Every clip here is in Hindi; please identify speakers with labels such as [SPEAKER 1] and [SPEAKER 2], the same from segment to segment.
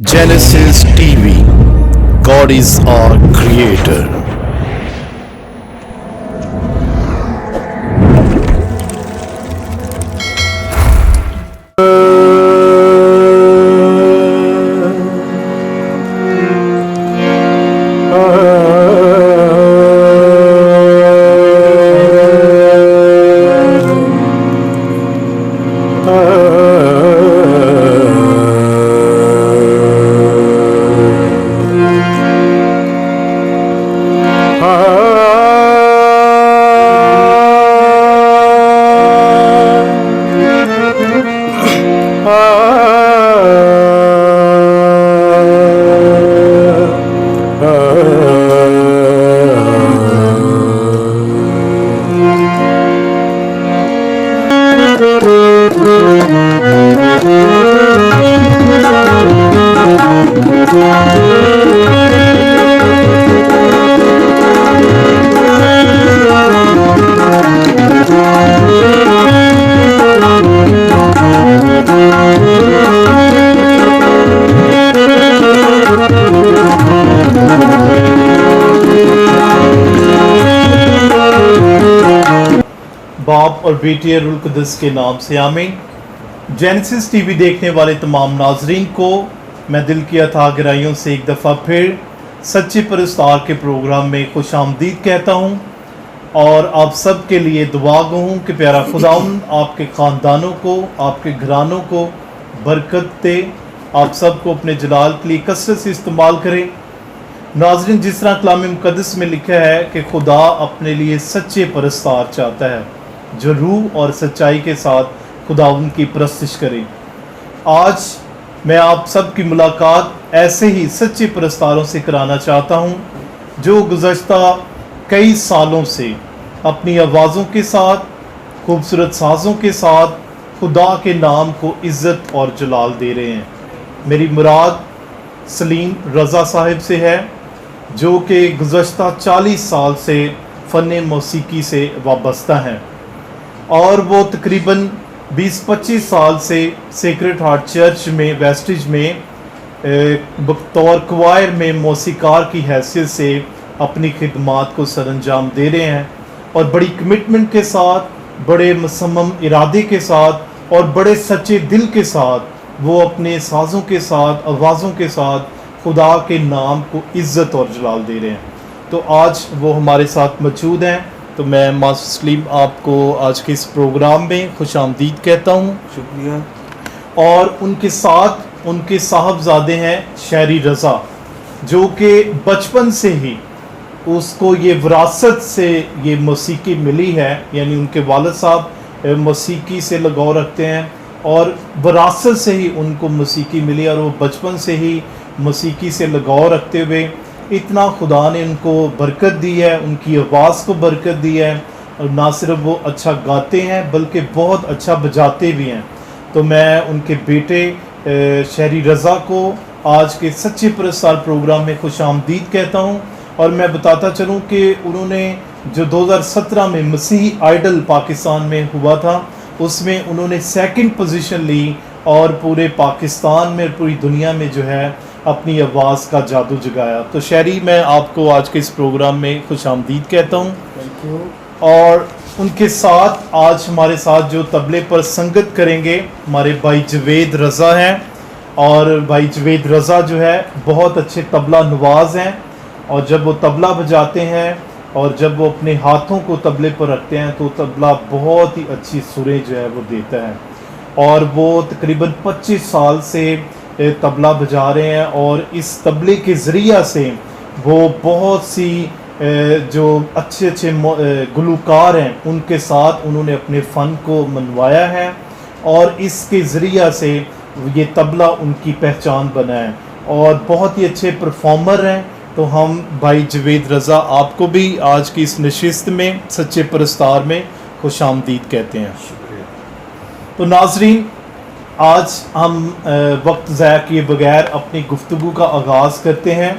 [SPEAKER 1] Genesis TV. God is our creator. बाप और बेटे रुल कुदस के नाम से आमीन। जेनेसिस टीवी देखने वाले तमाम नाजरीन को मैं दिल की अथाह गहराइयों से एक दफ़ा फिर सच्चे परस्तार के प्रोग्राम में खुश आमदीद कहता हूँ और आप सब के लिए दुआ गो हूँ कि प्यारा खुदाउन आपके ख़ानदानों को, आपके घरानों को बरकत दे, आप सब को अपने जलाल के लिए कसरत से इस्तेमाल करें। नाजरीन, जिस तरह कलाम मुक़द्दस में लिखा है कि खुदा अपने लिए सच्चे परस्तार चाहता है जो रूह और सच्चाई के साथ खुदावंद की परस्तिश करें। आज मैं आप सब की मुलाकात ऐसे ही सच्चे परस्तारों से कराना चाहता हूं जो गुज़श्ता कई सालों से अपनी आवाज़ों के साथ, खूबसूरत साज़ों के साथ खुदा के नाम को इज़्ज़त और जलाल दे रहे हैं। मेरी मुराद सलीम रज़ा साहिब से है जो कि गुज़श्ता 40 साल से फ़न मौसीकी से वाबस्ता हैं और वो तकरीबन 20-25 साल से सेक्रेड हार्ट चर्च में वेस्टिज में बतौर क्वायर में मौसीकार की हैसियत से अपनी खिदमात को सरअंजाम दे रहे हैं और बड़ी कमिटमेंट के साथ, बड़े मुसम्मम इरादे के साथ और बड़े सच्चे दिल के साथ वो अपने साज़ों के साथ, आवाज़ों के साथ खुदा के नाम को इज़्ज़त और जलाल दे रहे हैं। तो आज वो हमारे साथ मौजूद हैं। तो मैं मास्टर सलीम आपको आज के इस प्रोग्राम में खुश आमदीद कहता हूँ।
[SPEAKER 2] शुक्रिया।
[SPEAKER 1] और उनके साथ उनके साहबजादे हैं शहरी रज़ा जो कि बचपन से ही उसको ये विरासत से ये मौसीकी मिली है, यानी उनके वालिद साहब मौसीकी से लगाव रखते हैं और विरासत से ही उनको मौसीकी मिली और वो बचपन से ही मौसीकी से लगाव रखते हुए इतना खुदा ने उनको बरकत दी है, उनकी आवाज़ को बरकत दी है और ना सिर्फ वो अच्छा गाते हैं बल्कि बहुत अच्छा बजाते भी हैं। तो मैं उनके बेटे शहरी रज़ा को आज के सच्चे परस्तार प्रोग्राम में खुश आमदीद कहता हूँ। और मैं बताता चलूँ कि उन्होंने जो 2017 में मसीही आइडल पाकिस्तान में हुआ था उसमें उन्होंने 2nd पोजीशन ली और पूरे पाकिस्तान में, पूरी दुनिया में जो है अपनी आवाज़ का जादू जगाया। तो शहरी, मैं आपको आज के इस प्रोग्राम में खुश आमदीद कहता हूँ।
[SPEAKER 2] Thank you.
[SPEAKER 1] और उनके साथ आज हमारे साथ जो तबले पर संगत करेंगे हमारे भाई जवेद रज़ा हैं और भाई जवेद रज़ा जो है बहुत अच्छे तबला नवाज हैं और जब वो तबला बजाते हैं और जब वो अपने हाथों को तबले पर रखते हैं तो तबला बहुत ही अच्छी सुरें जो है वो देता है और वो तकरीबन 25 साल से तबला बजा रहे हैं और इस तबले के ज़रिया से वो बहुत सी जो अच्छे अच्छे गुलूकार हैं उनके साथ उन्होंने अपने फ़न को मनवाया है और इसके ज़रिया से ये तबला उनकी पहचान बना है और बहुत ही अच्छे परफॉर्मर हैं। तो हम भाई जवेद रज़ा आपको भी आज की इस नशिस्त में सच्चे परस्तार में खुश आमदीद कहते हैं।
[SPEAKER 2] शुक्रिया।
[SPEAKER 1] तो नाजरीन, आज हम वक्त ज़ाया किए बगैर अपनी गुफ्तगू का आगाज़ करते हैं।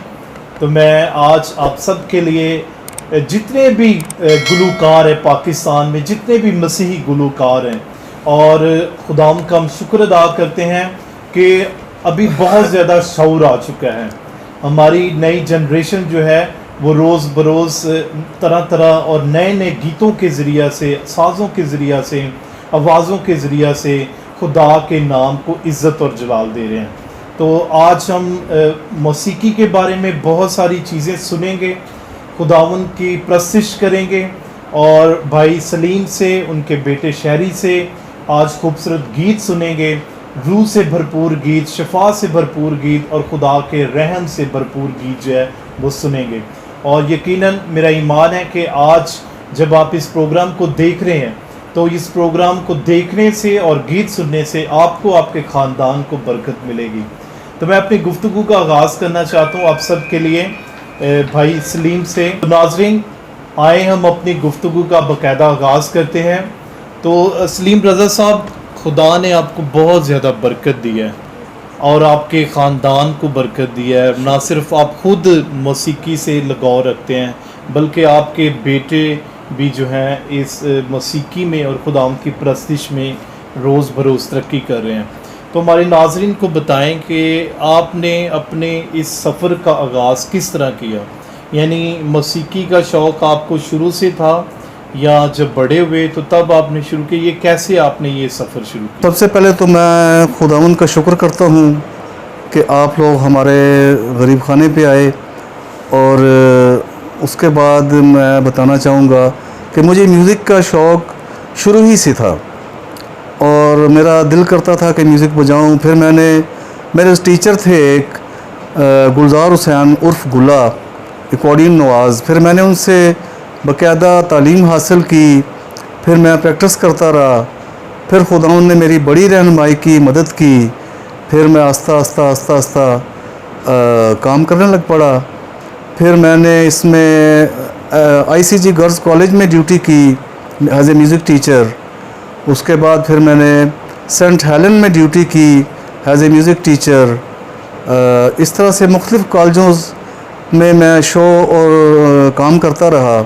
[SPEAKER 1] तो मैं आज आप सब के लिए जितने भी गुलूकार हैं पाकिस्तान में, जितने भी मसीही गुलूकार हैं और खुदाम का हम शुक्र अदा करते हैं कि अभी बहुत ज़्यादा शऊर आ चुका है। हमारी नई जनरेशन जो है वो रोज़ बरोज़ तरह तरह और नए नए गीतों के ज़रिया से, साज़ों के ज़रिया से, आवाज़ों के ज़रिया से खुदा के नाम को इज़्ज़त और जलाल दे रहे हैं। तो आज हम मौसीकी के बारे में बहुत सारी चीज़ें सुनेंगे, खुदावंद की प्रस्तिश करेंगे और भाई सलीम से, उनके बेटे शहरी से आज खूबसूरत गीत सुनेंगे, रूह से भरपूर गीत, शफा से भरपूर गीत और खुदा के रहम से भरपूर गीत जो है वो सुनेंगे। और यकीनन मेरा ईमान है कि आज जब आप इस प्रोग्राम को देख रहे हैं तो इस प्रोग्राम को देखने से और गीत सुनने से आपको, आपके ख़ानदान को बरकत मिलेगी। तो मैं अपनी गुफ्तगू का आगाज़ करना चाहता हूँ आप सब के लिए भाई सलीम से। तो नाज़रीन, आए हम अपनी गुफ्तगू का बाकायदा आगाज़ करते हैं। तो सलीम रज़ा साहब, खुदा ने आपको बहुत ज़्यादा बरकत दी है और आपके ख़ानदान को बरकत दी है। ना सिर्फ आप खुद मौसीकी से लगाव रखते हैं बल्कि आपके बेटे भी जो हैं इस मौसीकी में और खुदा की प्रस्तिश में रोज़ बरोज़ तरक्की कर रहे हैं। तो हमारे नाज़रीन को बताएं कि आपने अपने इस सफ़र का आगाज़ किस तरह किया, यानी मौसीकी का शौक़ आपको शुरू से था या जब बड़े हुए तो तब आपने शुरू किया, ये कैसे आपने ये सफ़र शुरू किया?
[SPEAKER 2] सबसे पहले तो मैं खुदावंद का शुक्र करता हूँ कि आप लोग हमारे गरीब खाने पे आए। और उसके बाद मैं बताना चाहूँगा कि मुझे म्यूज़िक का शौक़ शुरू ही से था और मेरा दिल करता था कि म्यूज़िक बजाऊँ। फिर मेरे टीचर थे एक गुलजार हुसैन उर्फ़ गुल्ला, एकॉर्डियन नवाज़। फिर मैंने उनसे बाकायदा तालीम हासिल की, फिर मैं प्रैक्टिस करता रहा। फिर खुदावंद ने मेरी बड़ी रहनुमाई की, मदद की। फिर मैं आस्ता आस्ता काम करने लग पड़ा। फिर मैंने इसमें आईसीजी गर्ल्स कॉलेज में ड्यूटी की एज ए म्यूज़िक टीचर। उसके बाद फिर मैंने सेंट हेलन में ड्यूटी की एज ए म्यूज़िक टीचर। इस तरह से मुख्तलिफ़ कॉलेजों में मैं शो और काम करता रहा।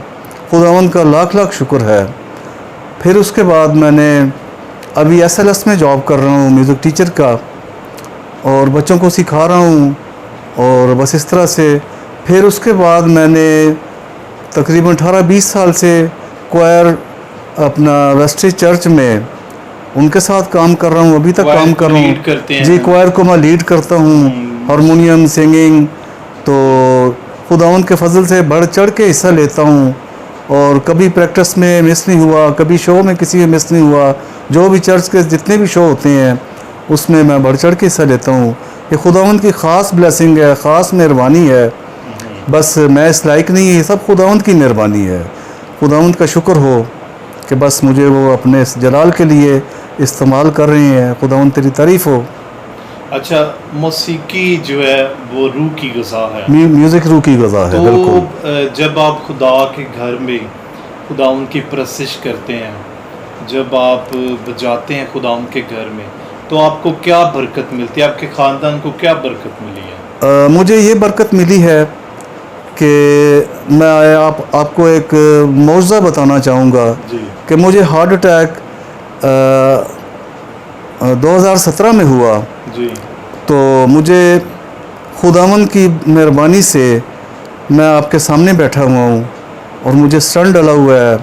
[SPEAKER 2] खुदावंद का लाख लाख शुक्र है। फिर उसके बाद मैंने अभी एसएलएस में जॉब कर रहा हूँ म्यूज़िक टीचर का और बच्चों को सिखा रहा हूँ और बस इस तरह से। फिर उसके बाद मैंने तकरीबन 18-20 साल से क्वायर अपना वेस्टरी चर्च में उनके साथ काम कर रहा हूँ, अभी तक काम कर रहा हूँ जी। क्वायर को मैं लीड करता हूँ, हारमोनियम, सिंगिंग। तो खुदावंद के फजल से बढ़ चढ़ के हिस्सा लेता हूँ और कभी प्रैक्टिस में मिस नहीं हुआ, कभी शो में किसी में मिस नहीं हुआ। जो भी चर्च के जितने भी शो होते हैं उसमें मैं बढ़ चढ़ के हिस्सा लेता हूँ। ये खुदावंद की ख़ास ब्लेसिंग है, ख़ास मेहरबानी है। बस मैं इस लायक नहीं, ये सब खुदावंद की मेहरबानी है। खुदावंद का शुक्र हो कि बस मुझे वो अपने इस जलाल के लिए इस्तेमाल कर रहे हैं। खुदावंद तेरी तारीफ़ हो।
[SPEAKER 1] अच्छा, मौसीकी जो है वो रूह की ग़िज़ा है,
[SPEAKER 2] म्यूज़िक रूह की ग़िज़ा है।
[SPEAKER 1] तो जब आप खुदा के घर में खुदा उनकी प्रस्तिश करते हैं, जब आप बजाते हैं खुदा उनके घर में, तो आपको क्या बरकत मिलती है, आपके ख़ानदान को क्या बरकत मिली है?
[SPEAKER 2] मुझे ये बरकत मिली है कि मैं आपको एक मौज़ा बताना चाहूँगा कि मुझे हार्ट अटैक 2017 में हुआ
[SPEAKER 1] जी।
[SPEAKER 2] तो मुझे खुदावंद की मेहरबानी से मैं आपके सामने बैठा हुआ हूँ और मुझे सन डला हुआ है,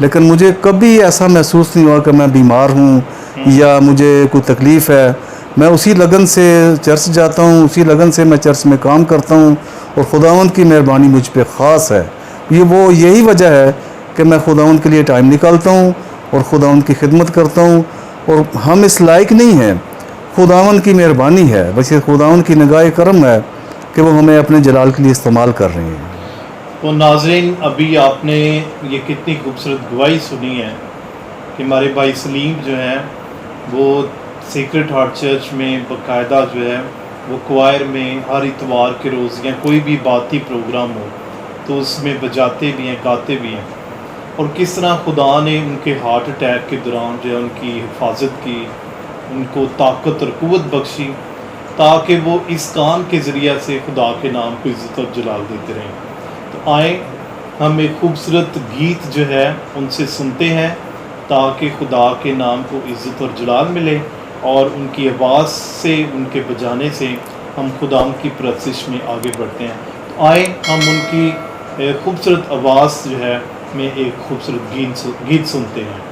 [SPEAKER 2] लेकिन मुझे कभी ऐसा महसूस नहीं हुआ कि मैं बीमार हूँ या मुझे कोई तकलीफ़ है। मैं उसी लगन से चर्च जाता हूँ, उसी लगन से मैं चर्च में काम करता हूँ और खुदावंद की मेहरबानी मुझ पे ख़ास है। यही वजह है कि मैं खुदावंद के लिए टाइम निकालता हूँ और खुदावंद की खिदमत करता हूँ। और हम इस लायक नहीं हैं, खुदावंद की मेहरबानी है, बस ये खुदावंद की निगाह करम है कि वो हमें अपने जलाल के लिए इस्तेमाल कर रहे हैं।
[SPEAKER 1] तो नाज़रीन, अभी आपने ये कितनी खूबसूरत गवाही सुनी है कि हमारे भाई सलीम जो हैं वो सीक्रेट हार्ट चर्च में बाकायदा जो है वो क्वायर में हर इतवार के रोज़ या कोई भी बाती प्रोग्राम हो तो उसमें बजाते भी हैं, गाते भी हैं, और किस तरह खुदा ने उनके हार्ट अटैक के दौरान जो है उनकी हिफाजत की, उनको ताकत और क़ुव्वत बख्शी ताकि वो इस काम के ज़रिए से खुदा के नाम को इज़्ज़त और जलाल देते रहें। तो आए हम एक खूबसूरत गीत जो है उनसे सुनते हैं ताकि खुदा के नाम को इज़्ज़त और जलाल मिले और उनकी आवाज़ से, उनके बजाने से हम खुदाम की परस्तिश में आगे बढ़ते हैं। तो आए हम उनकी खूबसूरत आवाज़ जो है में एक खूबसूरत गीत सुनते हैं।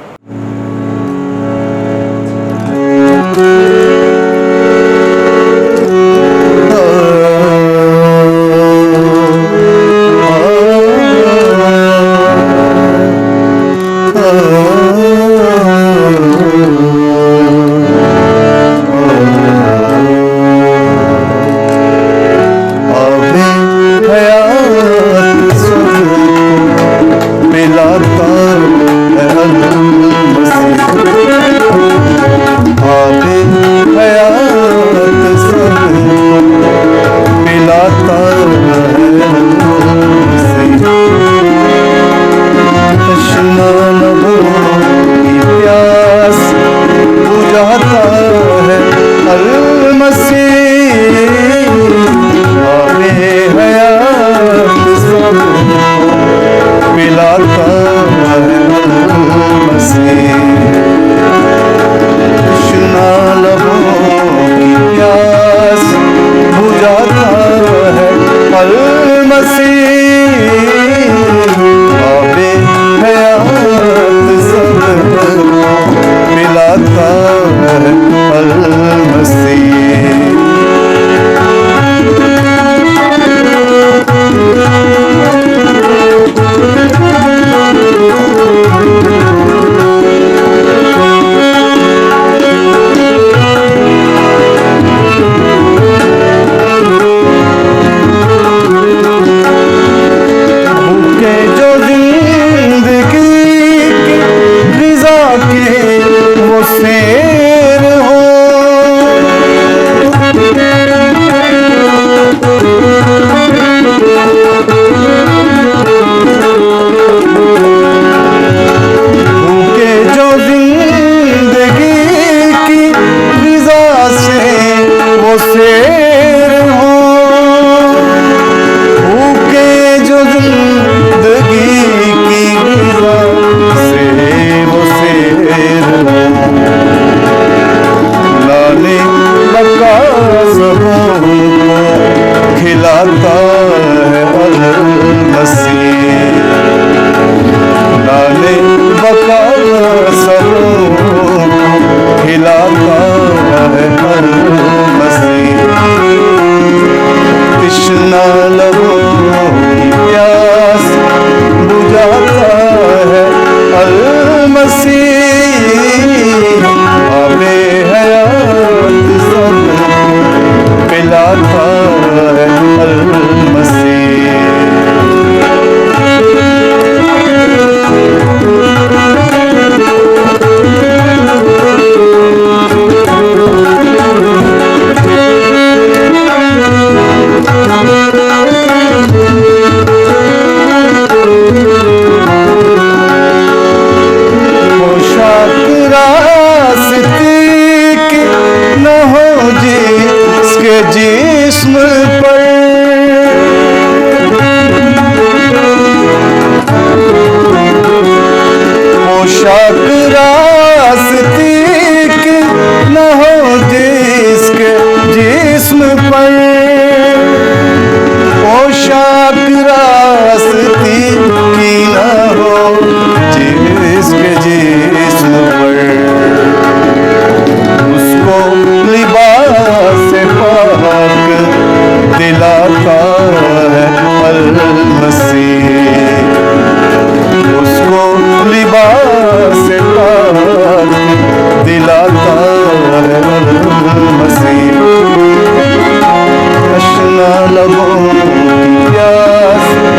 [SPEAKER 2] लबों की प्यास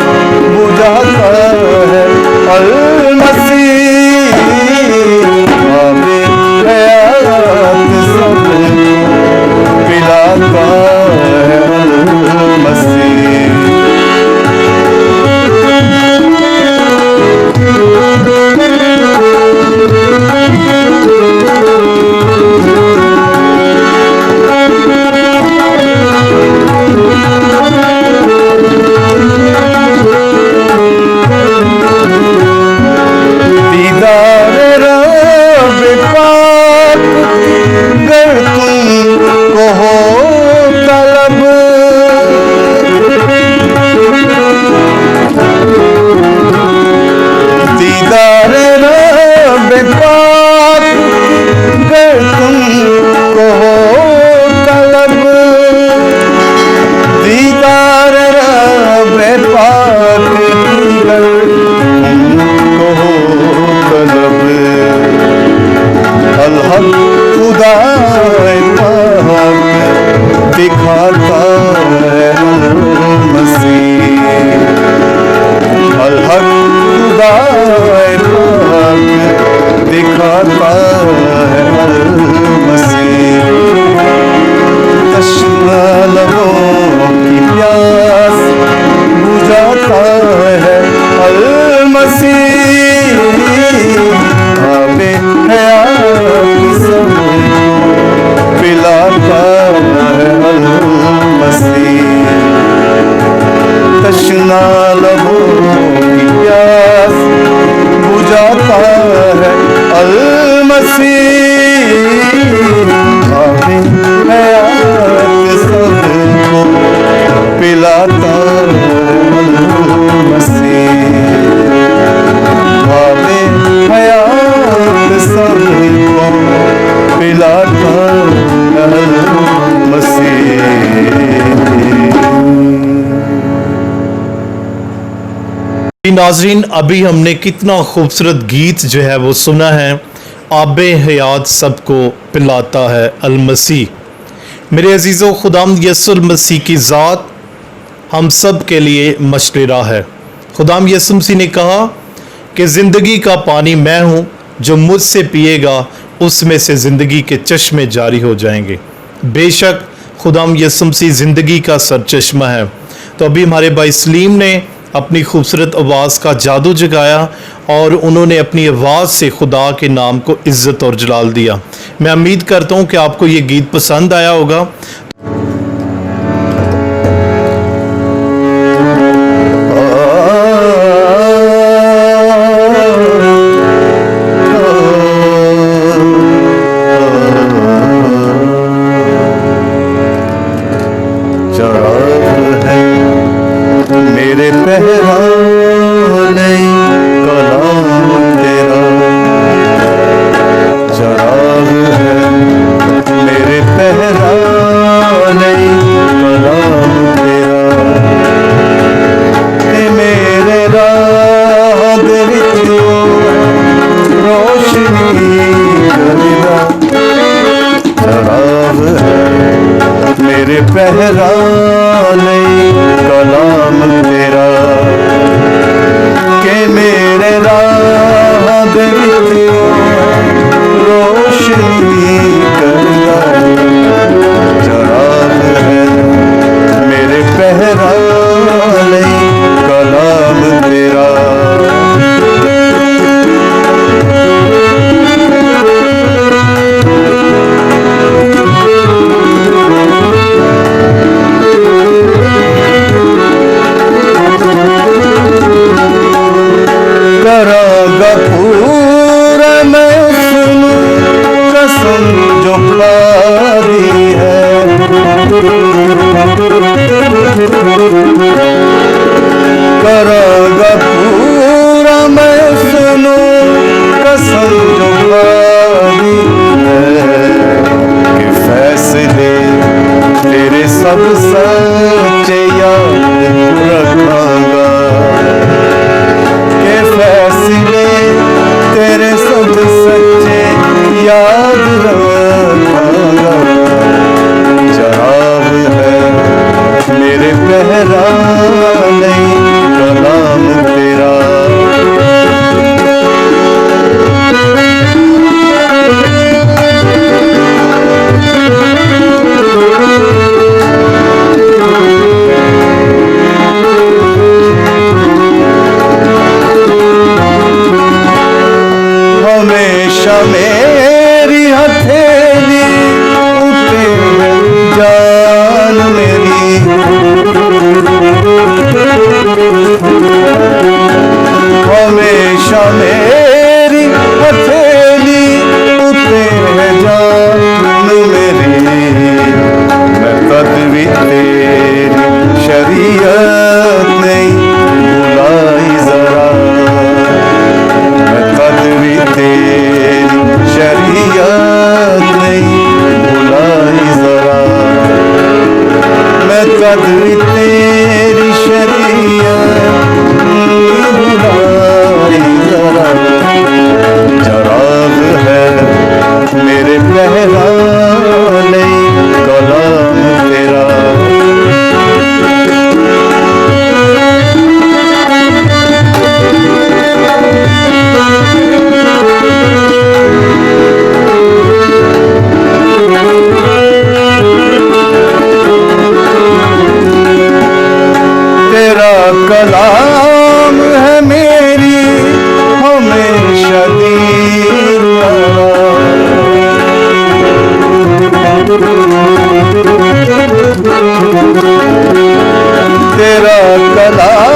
[SPEAKER 2] तृष्णा लबों की प्यास बुझाता है अल-मसीह। आबे हयात सबको पिलाता है अल-मसीह। आबे हयात सबको पिलाता है अल-मसीह।
[SPEAKER 1] नाजरीन, अभी हमने कितना खूबसूरत गीत जो है वो सुना है, आबे हयात सबको पिलाता है अल-मसीह। मेरे अजीज़ों, खुदाम यसुल मसीह की ज़ात हम सब के लिए मशवरा है। खुदाम यसुल मसीह ने कहा कि ज़िंदगी का पानी मैं हूँ, जो मुझसे पिएगा उसमें से ज़िंदगी के चश्मे जारी हो जाएंगे। बेशक खुदाम यसुल मसीह ज़िंदगी का सरचश्मा है। तो अभी हमारे भाई सलीम ने अपनी खूबसूरत आवाज़ का जादू जगाया और उन्होंने अपनी आवाज़ से खुदा के नाम को इज़्ज़त और जलाल दिया। मैं उम्मीद करता हूँ कि आपको ये गीत पसंद आया होगा।
[SPEAKER 2] मेरे पहराने कलाम तेरा चराग है, मेरे पहराने कलाम तेरा ते मेरे राह दे विच रोशनी करदा चराग है, मेरे पहराने कलाम तेरा के मेरे राह दे विच रोशनी करदा चराग है, मेरे पहराने कलाम तेरा। करागा पूरा मैं सुनूं कसम जो खादी है, करागा पूरा मैं सुनूं कसम जो खादी है, कि फैसले तेरे सब सच्चे याद रखांगा, के फैसले तेरे सब सच्चे याद रखांगा। जवाब है मेरे पहराने कलाम तेरा। हमेशा मेरी हथेली उठे जान मेरी, हमेशा मेरी हथेली उठे जान मेरी, मैं कद भी तेरी शरीयत नहीं बुलाई जरा, मैं कद भी तेरी शरीयत नहीं बुलाई जरा, मैं कद भी तेरी शरीयत बुलाई जरा। चराग है मेरे पहराने कलाम तेरा। तेरा कलाम है मेरी हमेशा दीवाना, तेरा कलाम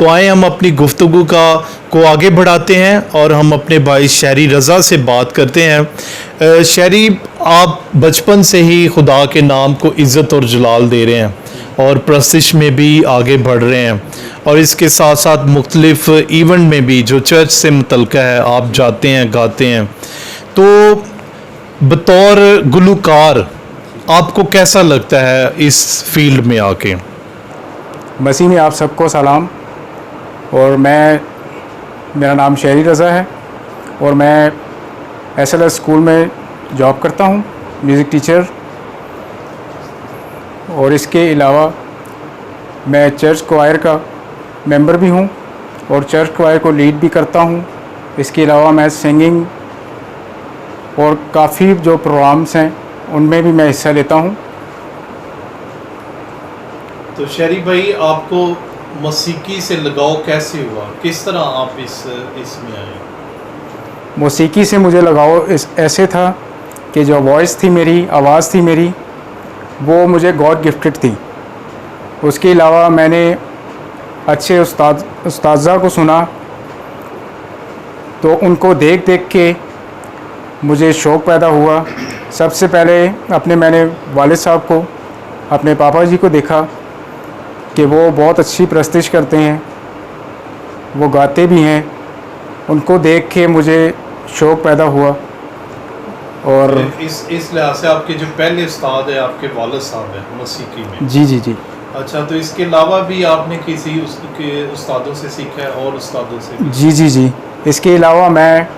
[SPEAKER 1] तो आए हम अपनी गुफ्तगू को आगे बढ़ाते हैं और हम अपने भाई शहरी रज़ा से बात करते हैं। शहरी, आप बचपन से ही खुदा के नाम को इज़्ज़त और जलाल दे रहे हैं और प्रस्तिश में भी आगे बढ़ रहे हैं, और इसके साथ साथ मुख्तलिफ इवेंट में भी जो चर्च से मुतल्लिक़ है आप जाते हैं, गाते हैं। तो बतौर गुलूकार आपको कैसा लगता है इस फील्ड में आके?
[SPEAKER 3] मसीह में आप सबको सलाम। और मेरा नाम शहरी रज़ा है और मैं SLS स्कूल में जॉब करता हूँ, म्यूज़िक टीचर। और इसके अलावा मैं चर्च क्वायर का मेंबर भी हूँ और चर्च क्वायर को लीड भी करता हूँ। इसके अलावा मैं सिंगिंग और काफ़ी जो प्रोग्राम्स हैं उनमें भी मैं हिस्सा लेता हूँ।
[SPEAKER 1] तो शहरी भाई, आपको मौसीकी से लगाव कैसे हुआ? किस तरह आप इसमें आए?
[SPEAKER 3] मौसीकी से मुझे लगाव ऐसे था कि जो वॉइस थी मेरी, आवाज़ थी मेरी, वो मुझे गॉड गिफ्टेड थी। उसके अलावा मैंने अच्छे उस्ताज़ा को सुना तो उनको देख देख के मुझे शौक़ पैदा हुआ। सबसे पहले मैंने वालिद साहब को, अपने पापा जी को देखा कि वो बहुत अच्छी प्रस्तिश करते हैं, वो गाते भी हैं। उनको देख के मुझे शौक़ पैदा हुआ। और
[SPEAKER 1] इस लिहाज से आपके जो पहले उस्ताद है आपके वालिद साहब हैं मौसीकी में?
[SPEAKER 3] जी जी जी।
[SPEAKER 1] अच्छा, तो इसके अलावा भी आपने किसी उसके उस्तादों से सीखा है और उस्तादों से भी?
[SPEAKER 3] जी जी जी। इसके अलावा मैं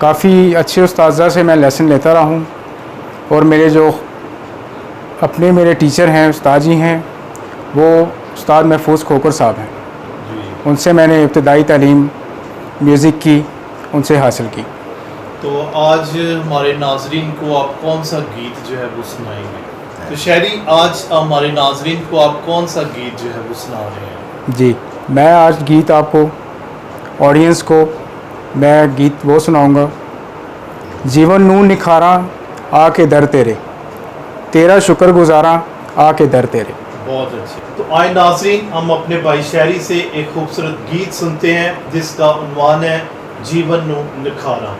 [SPEAKER 3] काफ़ी अच्छे उस्ताज़ा से मैं लेसन लेता रहा हूँ। और मेरे टीचर हैं, उस्ताद जी हैं, वो उस्ताद महफूज खोकर साहब हैं। उनसे मैंने इब्तदाई तालीम म्यूज़िक की उनसे हासिल की।
[SPEAKER 1] तो आज हमारे नाजरीन को आप कौन सा गीत जो है वो सुनाएंगे? तो शहरी, आज हमारे नाजरीन को आप कौन सा गीत जो है वो सुना रहे हैं?
[SPEAKER 3] जी, मैं आज गीत आपको, ऑडियंस को मैं गीत वो सुनाऊंगा, जीवन नू निखारा आके दर तेरे, तेरा शुक्र गुजारा आके दर तेरे।
[SPEAKER 1] बहुत अच्छे। तो आए नाजरीन, हम अपने भाई शहरी से एक खूबसूरत गीत सुनते हैं जिसका उन्वान है जीवन नू निखारा।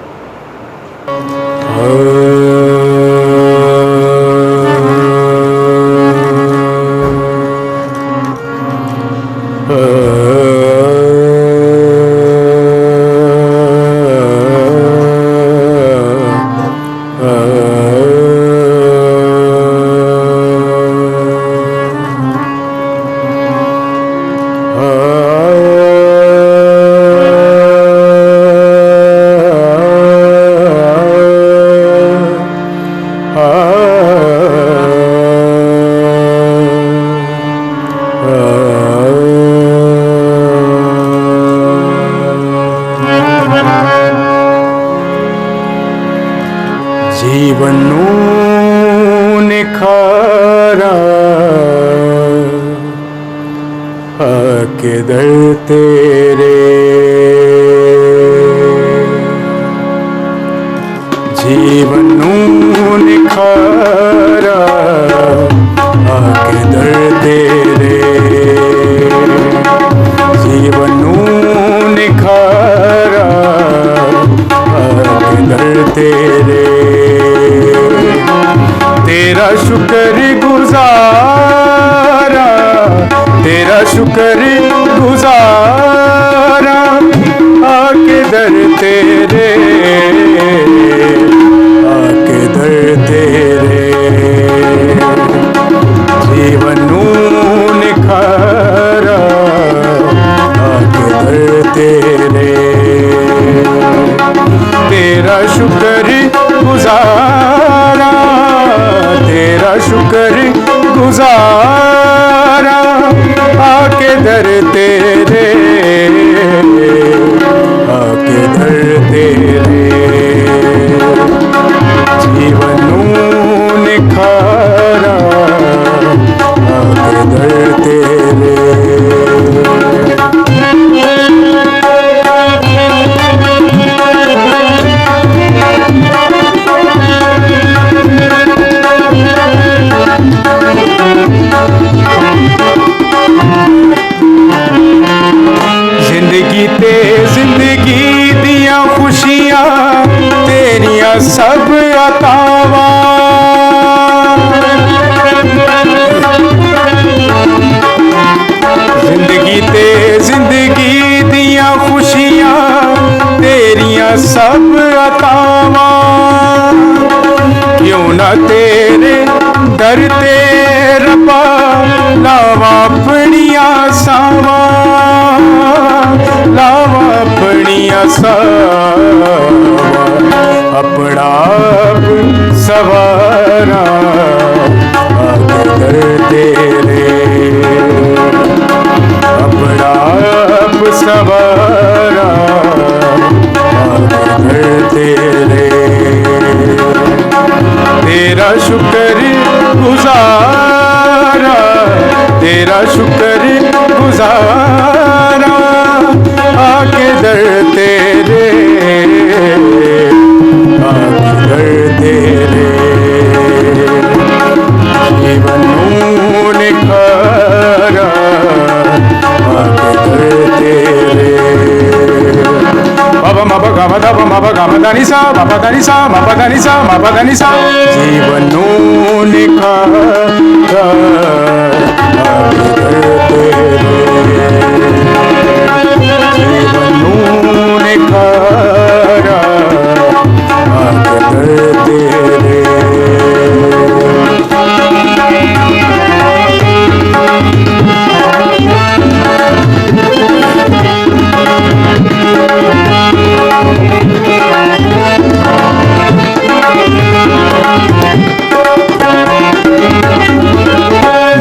[SPEAKER 3] जीवन नू निखारा आके दर तेरे, जीवन नू निखारा आके दर तेरे, जीवन नू निखारा आके दर तेरे, तेरा शुक्र गुजारा, तेरा शुक्र गुजारा आके दर तेरे, आके दर तेरे, जीवन नू निखारा आके दर तेरे, तेरा शुक्र गुजारा, तेरा शुक्र गुजारा आके दर तेरे, आके दर तेरे, जीवन नू निखारा आके दर तेरे। सब अतावा जिंदगी ते जिंदगी दिया खुशियां तेरिया सब अतावा क्यों ना तेरे दर ते रब्बा लावा अपनिया सावा लावा अपनिया सावा अपना आप सवारा आगे दर तेरे अपना आप सवारा आगे दर तेरे तेरा शुक्र गुजारा तेरा शुक्र गुजारा आके दर तेरे आके दर तेरे जीवन ने खारा आके दर तेरे बाबा माबा गामा दाबा माबा गामा दानी सा माबा दानी सा माबा दानी सा माबा दानी सा जीवन ने खारा आके दर तेरे जीवन ने खारा आके दर तेरे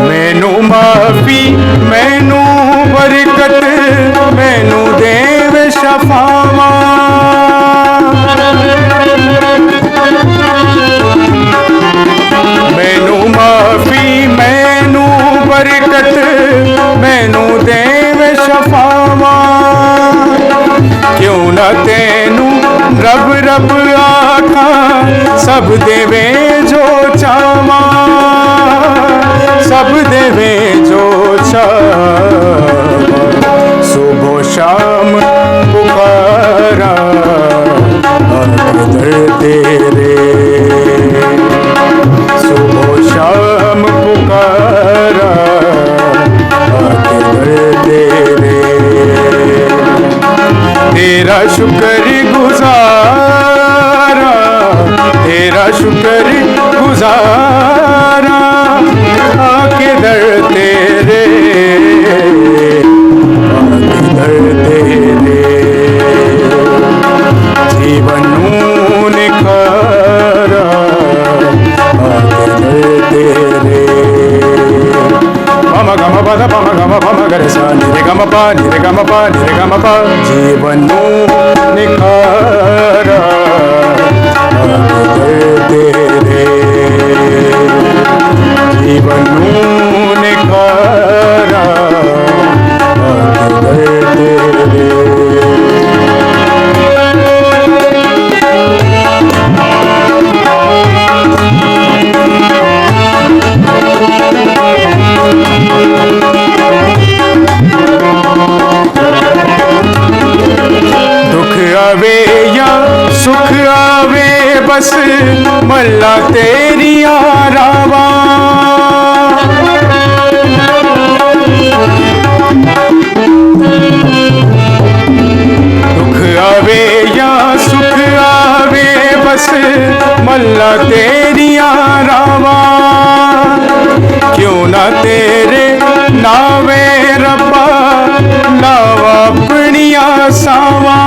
[SPEAKER 3] मैनू माफी मैनू बरकत मैनू देव शफावा मैनू माफी मैनू बरकत मैनू देव शफावा क्यों ना तेनू रब रब आखा सब देवे जो चावा सब देवे जो चावा सुबह शाम पुकारा आके दर तेरे सुबह शाम पुकारा आके दर तेरे तेरा शुक्र गुजारा तेरा शुक्र गुजारा आके दर तेरे आके दर तेरे जीवन ने खारा आके दर तेरे पम गम पद पम गम पम गरे सा निरे गम पा निरे गम पा निरे गम पा जीवन ने खारा आके दर तेरे जीवन ने खारा आके दर तेरे दुख आवे या सुख आवे बस मल्ला तेरी रावा दुख आवे या सुख आवे बस मल्ला तेरी रावा क्यों ना तेरे नावे रब्बा लावा अपनिया सावा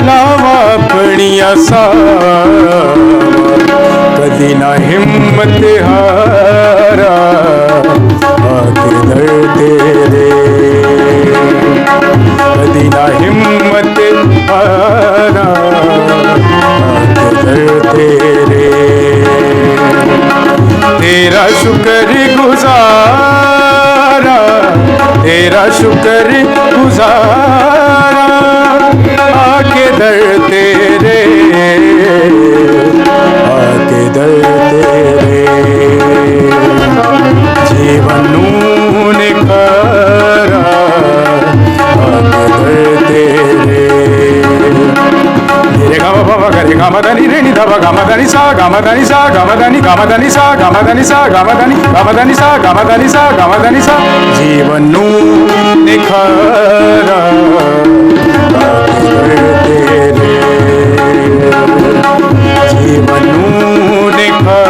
[SPEAKER 3] लावा अपनिया सावा कदी ना हिम्मत हारा आके दर तेरे कदी ना हिम्मत हारा आके दर तेरे तेरा शुक्र गुजारा तेरा शुक्र गुजारा आके दर तेरे आके दर तेरे जीवन ने खारा आके दर तेरे रे गा मा पा गा रे गा ग ब ग म ध नि सा ग म ध नि सा ग म ध नि ग म ध नि सा ग म ध नि सा ग म ध नि ग म ध नि सा ग म ध नि सा ग म ध नि सा जीवनનું નિખરા તેરે જીવનનું નિખરા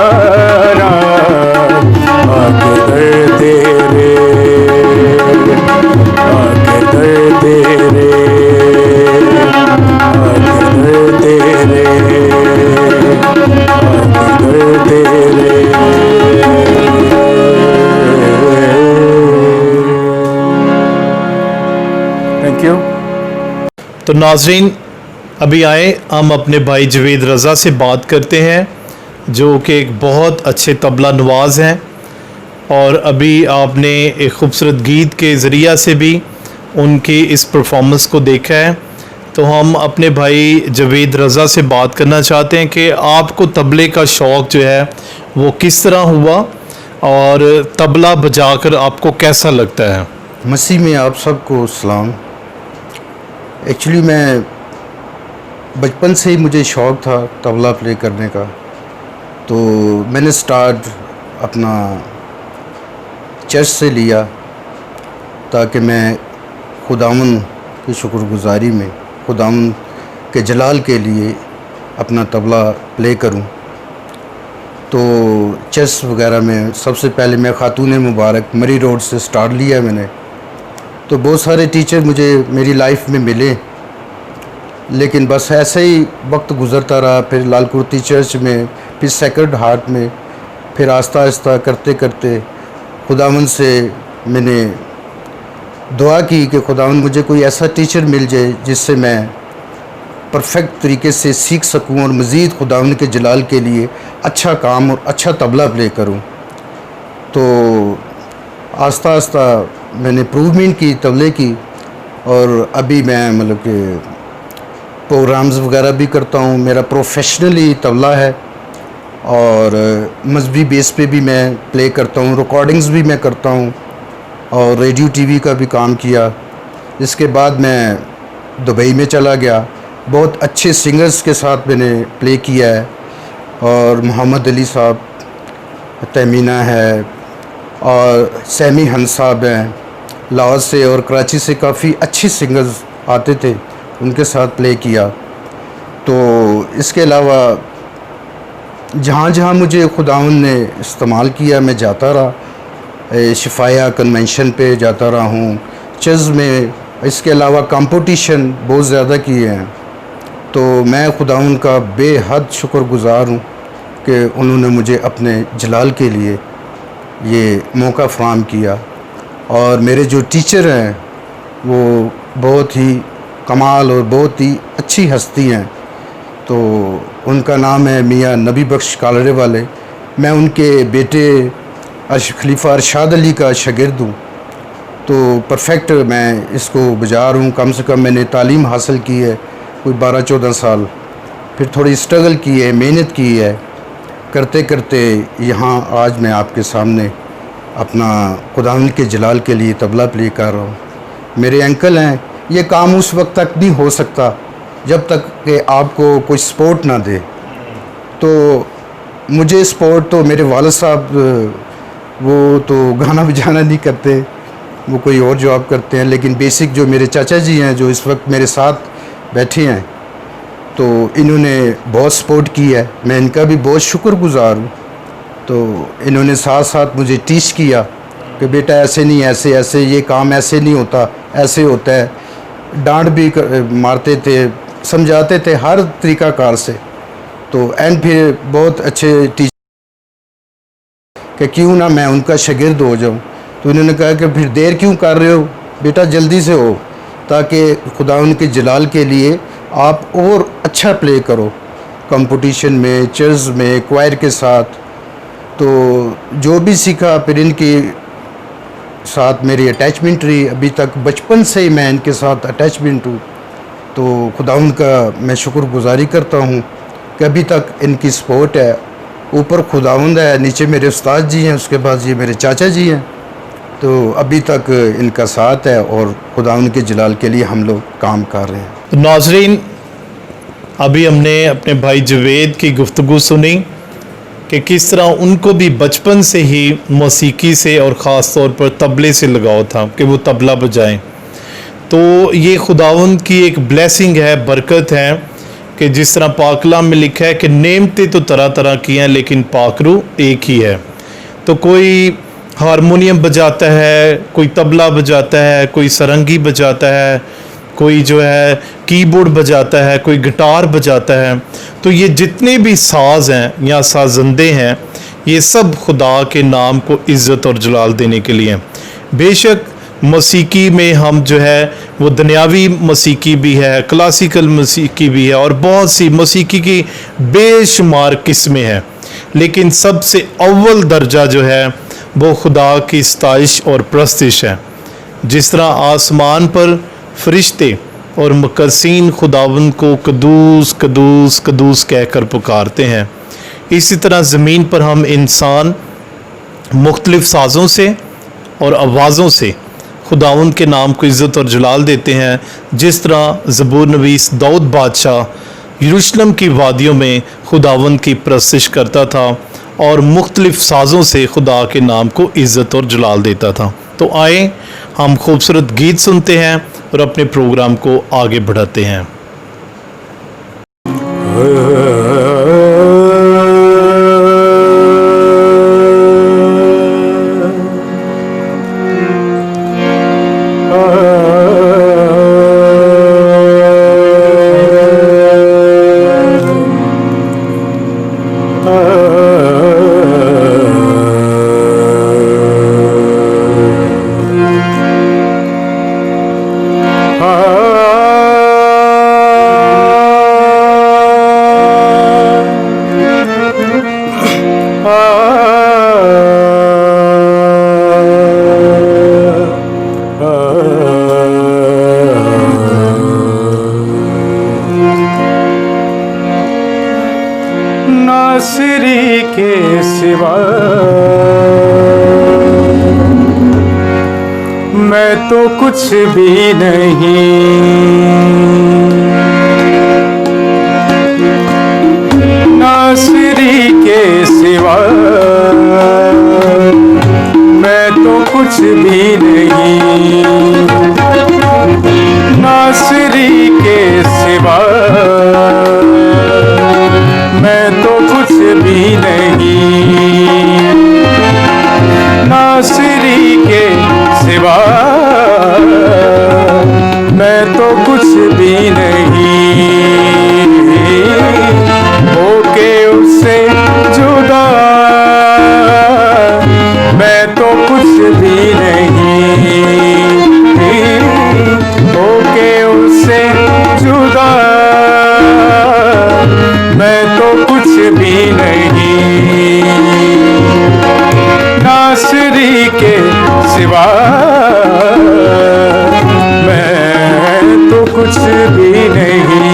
[SPEAKER 3] તેરે थैंक यू।
[SPEAKER 1] तो नाजरीन, अभी आए हम अपने भाई जवेद रज़ा से बात करते हैं, जो कि एक बहुत अच्छे तबला नवाज हैं, और अभी आपने एक खूबसूरत गीत के ज़रिया से भी उनकी इस परफॉर्मेंस को देखा है। तो हम अपने भाई जवेद रज़ा से बात करना चाहते हैं कि आपको तबले का शौक़ जो है वो किस तरह हुआ और तबला बजाकर आपको कैसा लगता है।
[SPEAKER 4] मसीह में आप सबको सलाम। एक्चुअली मैं बचपन से ही मुझे शौक़ था तबला प्ले करने का, तो मैंने स्टार्ट अपना चर्च से लिया ताकि मैं खुदावन की शुक्रगुजारी में खुदावन के जलाल के लिए अपना तबला प्ले करूं। तो चर्च वगैरह में सबसे पहले मैं खातून मुबारक मरी रोड से स्टार्ट लिया मैंने। तो बहुत सारे टीचर मुझे मेरी लाइफ में मिले, लेकिन बस ऐसे ही वक्त गुज़रता रहा। फिर लाल कुर्ती चर्च में, फिर सेक्रेड हार्ट में, फिर आस्ता आस्ता करते करते खुदावन से मैंने दुआ की कि खुदावन मुझे कोई ऐसा टीचर मिल जाए जिससे मैं परफेक्ट तरीके से सीख सकूं और मज़ीद खुदावन के जलाल के लिए अच्छा काम और अच्छा तबला प्ले करूं। तो आस्ता आस्ता मैंने इम्प्रूवमेंट की तबले की, और अभी मैं मतलब कि प्रोग्राम्स वगैरह भी करता हूँ। मेरा प्रोफेशनली तबला है और मजहबी बेस पे भी मैं प्ले करता हूँ, रिकॉर्डिंग्स भी मैं करता हूँ और रेडियो टीवी का भी काम किया। इसके बाद मैं दुबई में चला गया, बहुत अच्छे सिंगर्स के साथ मैंने प्ले किया है, और मोहम्मद अली साहब, तमीना है और सैमी हंस साहब हैं, लाहौर से और कराची से काफ़ी अच्छे सिंगर्स आते थे, उनके साथ प्ले किया। तो इसके अलावा जहाँ जहाँ मुझे खुदावन ने इस्तेमाल किया मैं जाता रहा। शिफाया कन्वेंशन पे जाता रहा हूँ, चर्च में। इसके अलावा कंपटीशन बहुत ज़्यादा किए हैं। तो मैं खुदावन का बेहद शुक्रगुज़ार हूँ कि उन्होंने मुझे अपने जलाल के लिए ये मौका फ़राहम किया। और मेरे जो टीचर हैं वो बहुत ही कमाल और बहुत ही अच्छी हस्ती हैं। तो उनका नाम है मियाँ नबी बख्श कालरे वाले। मैं उनके बेटे खलीफा अरशाद अली का शागिर्द हूँ। तो परफेक्ट मैं इसको बजा रहा हूँ। कम से कम मैंने तालीम हासिल की है कोई 12-14 साल, फिर थोड़ी स्ट्रगल की है, मेहनत की है, करते करते यहाँ आज मैं आपके सामने अपना खुदावंद के जलाल के लिए तबला प्ले कर रहा हूँ। मेरे अंकल हैं, ये काम उस वक्त तक नहीं हो सकता जब तक कि आपको कोई सपोर्ट ना दे। तो मुझे सपोर्ट तो मेरे वालिद साहब, वो तो गाना बजाना नहीं करते, वो कोई और जॉब करते हैं, लेकिन बेसिक जो मेरे चाचा जी हैं जो इस वक्त मेरे साथ बैठे हैं, तो इन्होंने बहुत सपोर्ट की है। मैं इनका भी बहुत शुक्रगुज़ार हूँ। तो इन्होंने साथ साथ मुझे टीच किया कि बेटा ऐसे नहीं, ऐसे ऐसे, ये काम ऐसे नहीं होता, ऐसे होता है। डांट भी मारते थे, समझाते थे हर तरीक़ाकार से। तो एंड फिर बहुत अच्छे टीचर कि क्यों ना मैं उनका शागिर्द हो जाऊं। तो उन्होंने कहा कि फिर देर क्यों कर रहे हो बेटा, जल्दी से हो, ताकि खुदा उनके जलाल के लिए आप और अच्छा प्ले करो कंपटीशन में, चर्च में, क्वायर के साथ। तो जो भी सीखा फिर इनके साथ मेरी अटैचमेंट रही। अभी तक बचपन से ही मैं इनके साथ अटैचमेंट हूँ। तो खुदावंद का मैं शुक्रगुज़ारी करता हूँ कि अभी तक इनकी सपोर्ट है। ऊपर खुदावंद है, नीचे मेरे उस्ताद जी हैं, उसके बाद ये मेरे चाचा जी हैं। तो अभी तक इनका साथ है और खुदावंद के जलाल के लिए हम लोग काम कर रहे हैं।
[SPEAKER 1] नाजरीन, अभी हमने अपने भाई जवेद की गुफ्तगू सुनी कि किस तरह उनको भी बचपन से ही मौसीकी से और ख़ास तौर पर तबले से लगाव था कि वो तबला बजाएं। तो ये खुदावंद की एक ब्लेसिंग है, बरकत है कि जिस तरह पाक कलाम में लिखा है कि नेमतें तो तरह तरह की हैं लेकिन पाकरू एक ही है। तो कोई हारमोनियम बजाता है, कोई तबला बजाता है, कोई सरंगी बजाता है, कोई जो है कीबोर्ड बजाता है, कोई गिटार बजाता है। तो ये जितने भी साज हैं या साजंदे हैं, ये सब खुदा के नाम को इज़्ज़त और जलाल देने के लिए हैं। बेशक मौसीकी में हम जो है वो दुनियावी मौसीकी भी है, क्लासिकल मौसीकी भी है और बहुत सी मौसीकी की बेशुमार किस्में हैं, लेकिन सबसे अव्वल दर्जा जो है वो खुदा की सताइश और प्रस्तिश है। जिस तरह आसमान पर फरिश्ते और मुकर्सीन खुदावंद को कदूस कदूस कदूस कहकर पुकारते हैं, इसी तरह ज़मीन पर हम इंसान मुख्तलिफ़ साज़ों से और आवाज़ों से खुदावंद के नाम को इज़्ज़त और जलाल देते हैं। जिस तरह ज़बूर नवीस दाऊद बादशाह यरूशलेम की वादियों में खुदावंद की प्रस्तिश करता था और मुख्तलिफ़ साज़ों से खुदा के नाम को इज़्ज़त और जलाल देता था। तो आए हम खूबसूरत गीत सुनते हैं और अपने प्रोग्राम को आगे बढ़ाते हैं।
[SPEAKER 3] नासरी के सिवा मैं तो कुछ भी नहीं, नासरी के सिवा मैं तो कुछ भी नहीं, नासरी के सिवा मैं तो कुछ भी नहीं, नासरी के सिवा मैं तो कुछ भी नहीं, होके उससे जुदा मैं तो कुछ भी नहीं, होके उससे जुदा मैं तो कुछ भी नहीं, नासरी के सिवा मैं तो कुछ भी नहीं।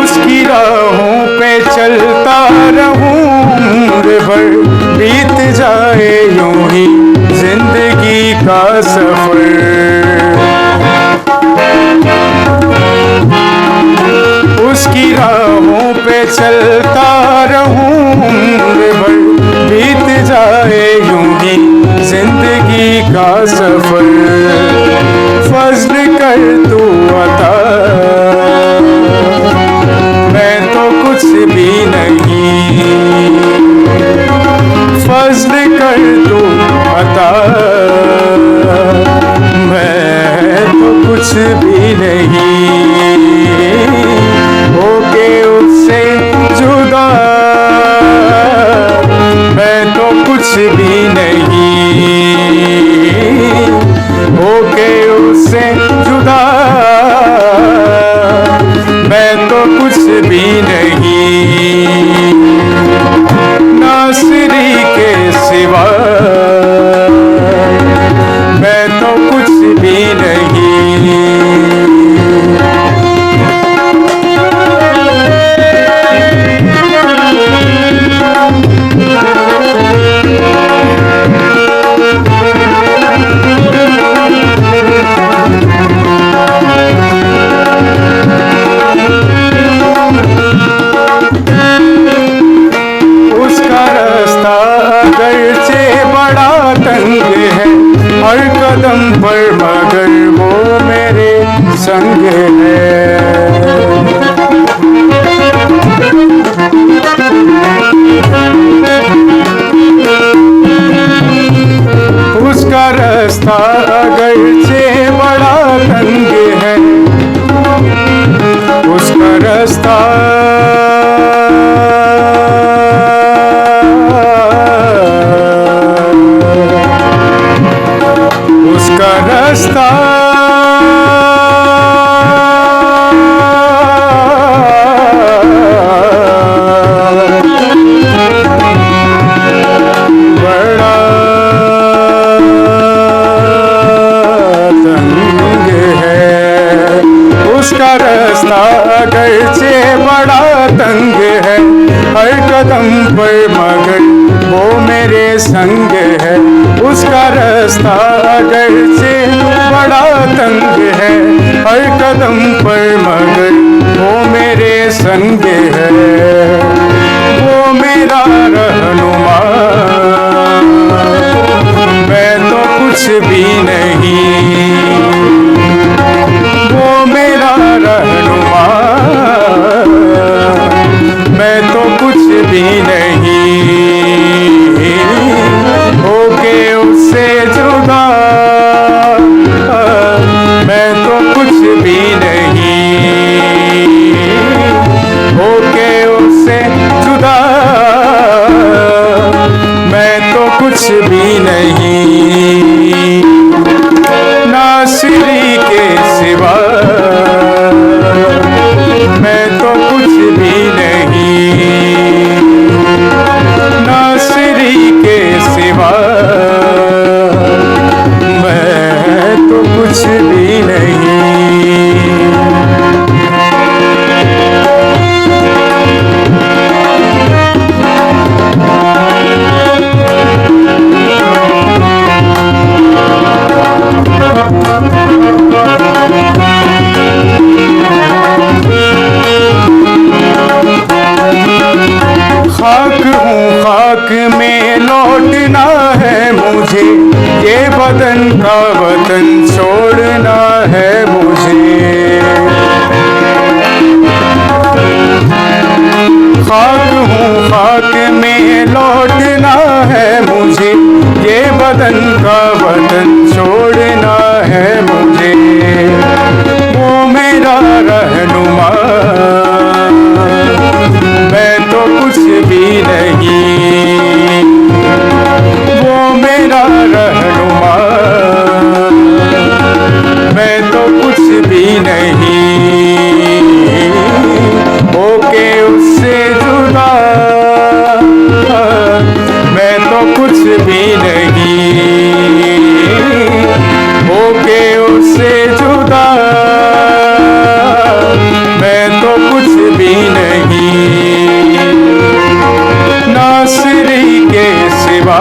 [SPEAKER 3] उसकी राहों पे चलता रहूं उम्र भर, बीत जाए यूं ही जिंदगी का सफर, उसकी राहों पे चलता रहूं उम्र भर, बीत जाए यूं ही जिंदगी का सफर, फज़्ल कर तू अता मैं तो कुछ भी नहीं, फज़्ल कर तू अता मैं तो कुछ भी नहीं, होके उससे जुदा मैं तो कुछ भी नहीं, होके उससे जुदा मैं तो कुछ भी नहीं, नासरी के सिवा पर मगर वो मेरे संग है। उसका रास्ता अगरचे बड़ा तंग है, उसका रास्ता उसका रास्ता बड़ा तंग है, उसका रास्ता अगरचे बड़ा तंग है, हर कदम पर मगर वो मेरे संग है। उसका रास्ता अगरचे बड़ा तंग है, हर कदम पर मगर वो मेरे संग है। वो मेरा रहनुमा, मैं तो कुछ भी नहीं। वो मेरा रहनुमा, मैं तो कुछ भी नहीं। होके उससे जुदा मैं तो कुछ भी नहीं। होके उससे जुदा मैं तो कुछ भी नहीं। नासिरी के सिवा मैं तो कुछ भी नहीं। नासिरी के सिवा मैं तो कुछ भी नहीं। खाक हूँ खाक में लौटना है मुझे, ये बदन का वतन छोड़ना है मुझे। खाक हूँ खाक में लौटना है मुझे, ये बदन का वतन छोड़ना है मुझे। वो मेरा रहनुमा, मैं तो कुछ भी नहीं। वो मेरा रहनुमा, मैं तो कुछ भी नहीं। होके उससे जुदा मैं तो कुछ भी नहीं। होके उससे जुदा मैं तो कुछ भी नहीं। नासिरी के सिवा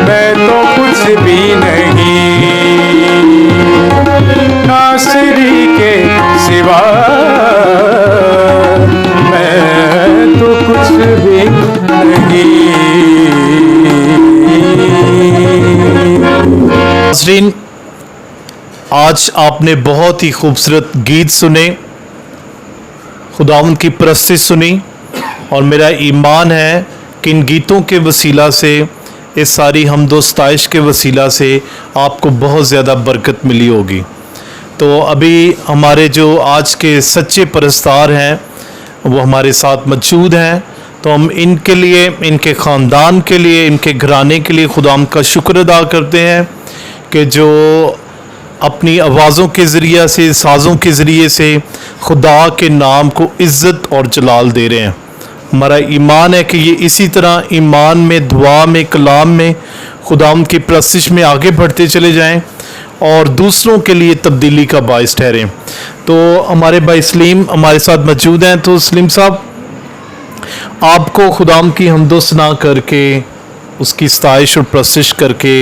[SPEAKER 3] मैं तो कुछ भी नहीं। नासिरी के सिवा मैं तो कुछ भी नहीं।
[SPEAKER 1] नाज़रीन, आज आपने बहुत ही खूबसूरत गीत सुने, खुदावंद की परस्तिश सुनी, और मेरा ईमान है कि इन गीतों के वसीला से, इस सारी हमदो सताइश के वसीला से आपको बहुत ज़्यादा बरकत मिली होगी। तो अभी हमारे जो आज के सच्चे परस्तार हैं वो हमारे साथ मौजूद हैं, तो हम इनके लिए, इनके ख़ानदान के लिए, इनके घराने के लिए खुदावंद का शुक्र अदा करते हैं कि जो अपनी आवाज़ों के ज़रिए से, साज़ों के ज़रिए से खुदा के नाम को इज़्ज़त और जलाल दे रहे हैं। हमारा ईमान है कि ये इसी तरह ईमान में, दुआ में, कलाम में, खुदावंद की परस्तिश में आगे बढ़ते चले जाएं और दूसरों के लिए तब्दीली का बायस ठहरें। तो हमारे भाई सलीम हमारे साथ मौजूद हैं। तो सलीम साहब, आपको खुदावंद की हम्दो सना करके, उसकी सताइश और परस्तिश करके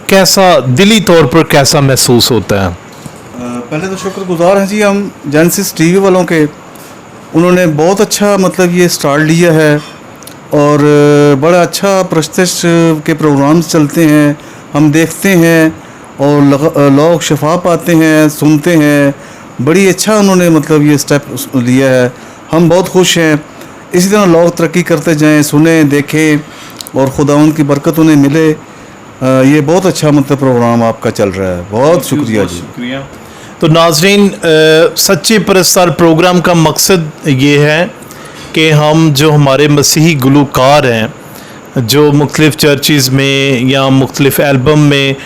[SPEAKER 1] कैसा, दिली तौर पर कैसा महसूस होता है?
[SPEAKER 2] पहले तो शुक्रगुजार हैं जी हम जेनेसिस टीवी वालों के। उन्होंने बहुत अच्छा मतलब ये स्टार्ट लिया है और बड़ा अच्छा परस्तिश के प्रोग्राम्स चलते हैं। हम देखते हैं और लोग शफा पाते हैं, सुनते हैं। बड़ी अच्छा उन्होंने मतलब ये स्टेप लिया है, हम बहुत खुश हैं। इसी तरह लोग तरक्की करते जाएं, सुने, देखें और खुदावंद की बरकत उन्हें मिले। ये बहुत अच्छा मतलब प्रोग्राम आपका चल रहा है, बहुत शुक्रिया जी।
[SPEAKER 1] शुक्रिया। तो नाजरीन, सच्चे परस्तार प्रोग्राम का मकसद ये है कि हम जो हमारे मसीही गुलूकार हैं, जो मुख्तलिफ़ चर्चिज़ में या मुख्तलिफ़ एल्बम में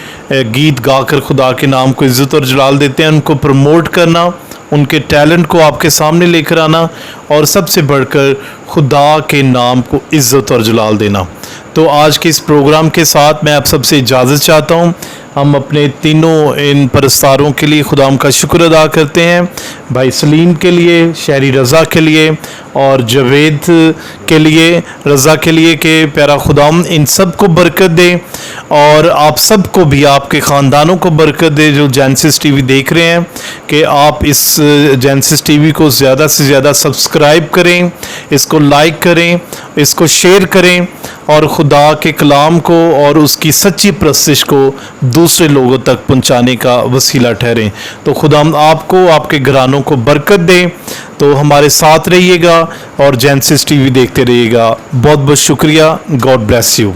[SPEAKER 1] गीत गाकर खुदा के नाम को इज़्ज़त और जलाल देते हैं, उनको प्रमोट करना, उनके टैलेंट को आपके सामने लेकर आना और सबसे बढ़कर खुदा के नाम को इज़्ज़त और जलाल देना। तो आज के इस प्रोग्राम के साथ मैं आप सबसे इजाज़त चाहता हूँ। हम अपने तीनों इन परस्तारों के लिए खुदाम का शुक्र अदा करते हैं, भाई सलीम के लिए, शहरी रज़ा के लिए और जवेद के लिए, रज़ा के लिए कि प्यारा खुदाम इन सब को बरकत दे और आप सबको भी, आपके ख़ानदानों को बरकत दे जो जेनेसिस टीवी देख रहे हैं, कि आप इस जेनेसिस टीवी को ज़्यादा से ज़्यादा सब्सक्राइब करें, इसको लाइक करें, इसको शेयर करें और खुदा के कलाम को और उसकी सच्ची परस्तिश को दूसरे लोगों तक पहुंचाने का वसीला ठहरें। तो खुदा आपको, आपके घरानों को बरकत दे। तो हमारे साथ रहिएगा और जेनेसिस टीवी देखते रहिएगा। बहुत बहुत शुक्रिया। God bless you.